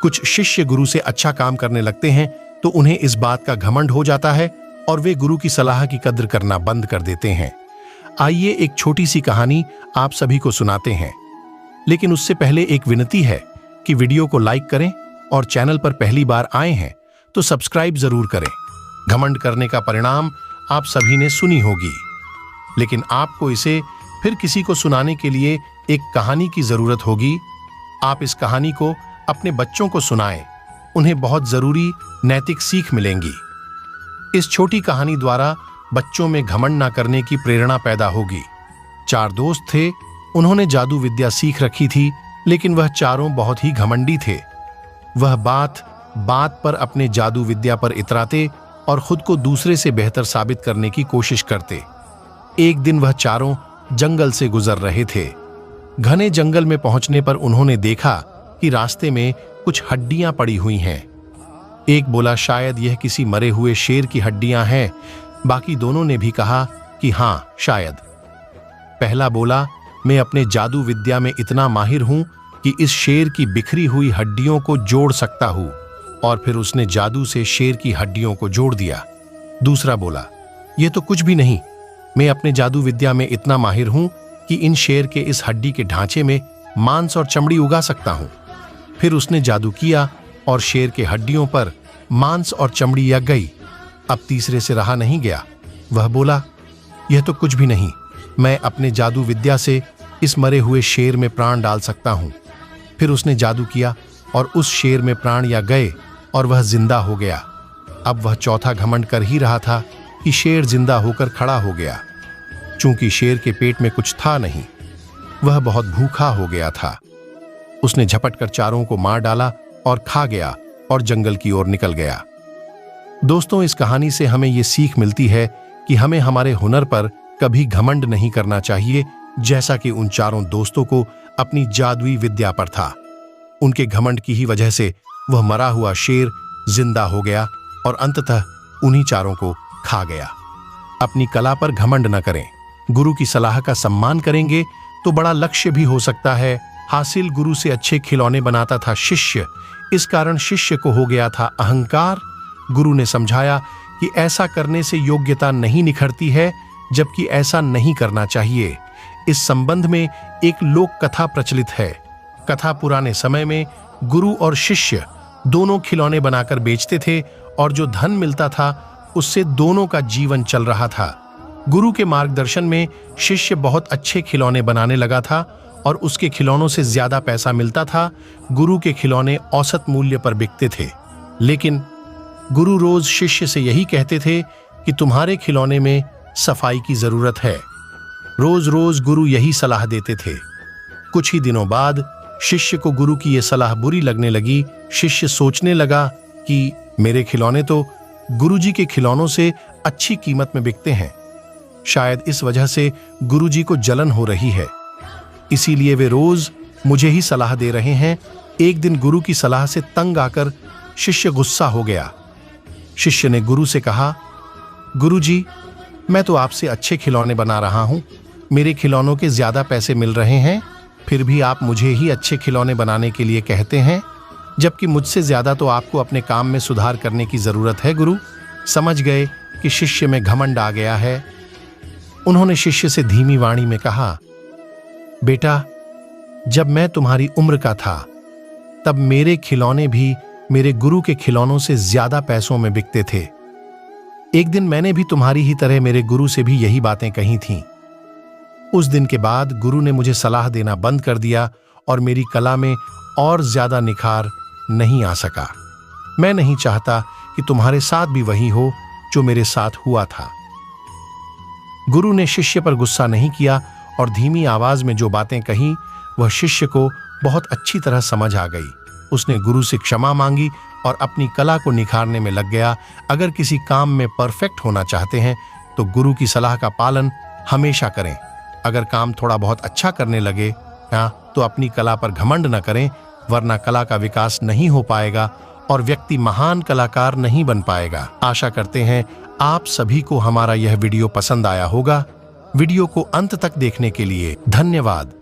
कुछ शिष्य गुरु से अच्छा काम करने लगते हैं तो उन्हें इस बात का घमंड हो जाता है और वे गुरु की सलाह की कद्र करना बंद कर देते हैं। आइए एक छोटी सी कहानी आप सभी को सुनाते हैं, लेकिन उससे पहले एक विनती है कि वीडियो को लाइक करें और चैनल पर पहली बार आए हैं तो सब्सक्राइब जरूर करें। घमंड करने का परिणाम आप सभी ने सुनी होगी, लेकिन आपको इसे फिर किसी को सुनाने के लिए एक कहानी की जरूरत होगी। आप इस कहानी को अपने बच्चों को सुनाएं, उन्हें बहुत जरूरी नैतिक सीख मिलेंगी। इस छोटी कहानी द्वारा बच्चों में घमंड न करने की प्रेरणा पैदा होगी। 4 दोस्त थे, उन्होंने जादू विद्या सीख रखी थी, लेकिन वह चारों बहुत ही घमंडी थे। वह बात बात पर अपने जादू विद्या पर इतराते और खुद को दूसरे से बेहतर साबित करने की कोशिश करते। एक दिन वह चारों जंगल से गुजर रहे थे। घने जंगल में पहुंचने पर उन्होंने देखा कि रास्ते में कुछ हड्डियां पड़ी हुई हैं। एक बोला, शायद यह किसी मरे हुए शेर की हड्डियां हैं। बाकी दोनों ने भी कहा कि हाँ, शायद। पहला बोला, मैं अपने जादू विद्या में इतना माहिर हूं कि इस शेर की बिखरी हुई हड्डियों को जोड़ सकता हूं, और फिर उसने जादू से शेर की हड्डियों को जोड़ दिया। दूसरा बोला, यह तो कुछ भी नहीं, मैं अपने जादू विद्या में इतना माहिर हूं कि इन शेर के इस हड्डी के ढांचे में मांस और चमड़ी उगा सकता हूं। फिर उसने जादू किया और शेर के हड्डियों पर मांस और चमड़ी आ गई। अब तीसरे से रहा नहीं गया, वह बोला, यह तो कुछ भी नहीं, मैं अपने जादू विद्या से इस मरे हुए शेर में प्राण डाल सकता हूं। फिर उसने जादू किया और उस शेर में प्राण या गए और वह जिंदा हो गया। अब वह चौथा घमंड कर ही रहा था कि शेर जिंदा होकर खड़ा हो गया। चूंकि शेर के पेट में कुछ था नहीं, वह बहुत भूखा हो गया था। उसने झपट कर चारों को मार डाला और खा गया और जंगल की ओर निकल गया। दोस्तों, इस कहानी से हमें यह सीख मिलती है कि हमें हमारे हुनर पर कभी घमंड नहीं करना चाहिए, जैसा कि उन चारों दोस्तों को अपनी जादुई विद्या पर था। उनके घमंड की ही वजह से वह मरा हुआ शेर जिंदा हो गया और अंततः उन्हीं चारों को खा गया। अपनी कला पर घमंड न करें। गुरु की सलाह का सम्मान करेंगे तो बड़ा लक्ष्य भी हो सकता है हासिल। गुरु से अच्छे खिलौने बनाता था शिष्य, इस कारण शिष्य को हो गया था अहंकार। गुरु ने समझाया कि ऐसा करने से योग्यता नहीं निखरती है, जबकि ऐसा नहीं करना चाहिए। इस संबंध में एक लोक कथा प्रचलित है। कथा पुराने समय में गुरु और शिष्य दोनों खिलौने बनाकर बेचते थे और जो धन मिलता था उससे दोनों का जीवन चल रहा था। गुरु के मार्गदर्शन में शिष्य बहुत अच्छे खिलौने बनाने लगा था और उसके खिलौनों से ज्यादा पैसा मिलता था। गुरु के खिलौने औसत मूल्य पर बिकते थे, लेकिन गुरु रोज शिष्य से यही कहते थे कि तुम्हारे खिलौने में सफाई की जरूरत है। रोज रोज गुरु यही सलाह देते थे। कुछ ही दिनों बाद शिष्य को गुरु की यह सलाह बुरी लगने लगी। शिष्य सोचने लगा कि मेरे खिलौने तो गुरुजी के खिलौनों से अच्छी कीमत में बिकते हैं, शायद इस वजह से गुरुजी को जलन हो रही है, इसीलिए वे रोज मुझे ही सलाह दे रहे हैं। एक दिन गुरु की सलाह से तंग आकर शिष्य गुस्सा हो गया। शिष्य ने गुरु से कहा, गुरुजी, मैं तो आपसे अच्छे खिलौने बना रहा हूं, मेरे खिलौनों के ज्यादा पैसे मिल रहे हैं, फिर भी आप मुझे ही अच्छे खिलौने बनाने के लिए कहते हैं, जबकि मुझसे ज्यादा तो आपको अपने काम में सुधार करने की जरूरत है। गुरु समझ गए कि शिष्य में घमंड आ गया है। उन्होंने शिष्य से धीमी वाणी में कहा, बेटा, जब मैं तुम्हारी उम्र का था तब मेरे खिलौने भी मेरे गुरु के खिलौनों से ज्यादा पैसों में बिकते थे। एक दिन मैंने भी तुम्हारी ही तरह मेरे गुरु से भी यही बातें कही थीं। उस दिन के बाद गुरु ने मुझे सलाह देना बंद कर दिया और मेरी कला में और ज्यादा निखार नहीं आ सका। मैं नहीं चाहता कि तुम्हारे साथ भी वही हो जो मेरे साथ हुआ था। गुरु ने शिष्य पर गुस्सा नहीं किया और धीमी आवाज में जो बातें कही वह शिष्य को बहुत अच्छी तरह समझ आ गई। उसने गुरु से क्षमा मांगी और अपनी कला को निखारने में लग गया। अगर किसी काम में परफेक्ट होना चाहते हैं तो गुरु की सलाह का पालन हमेशा करें। अगर काम थोड़ा बहुत अच्छा करने लगे तो अपनी कला पर घमंड न करें, वरना कला का विकास नहीं हो पाएगा और व्यक्ति महान कलाकार नहीं बन पाएगा। आशा करते हैं आप सभी को हमारा यह वीडियो पसंद आया होगा। वीडियो को अंत तक देखने के लिए धन्यवाद।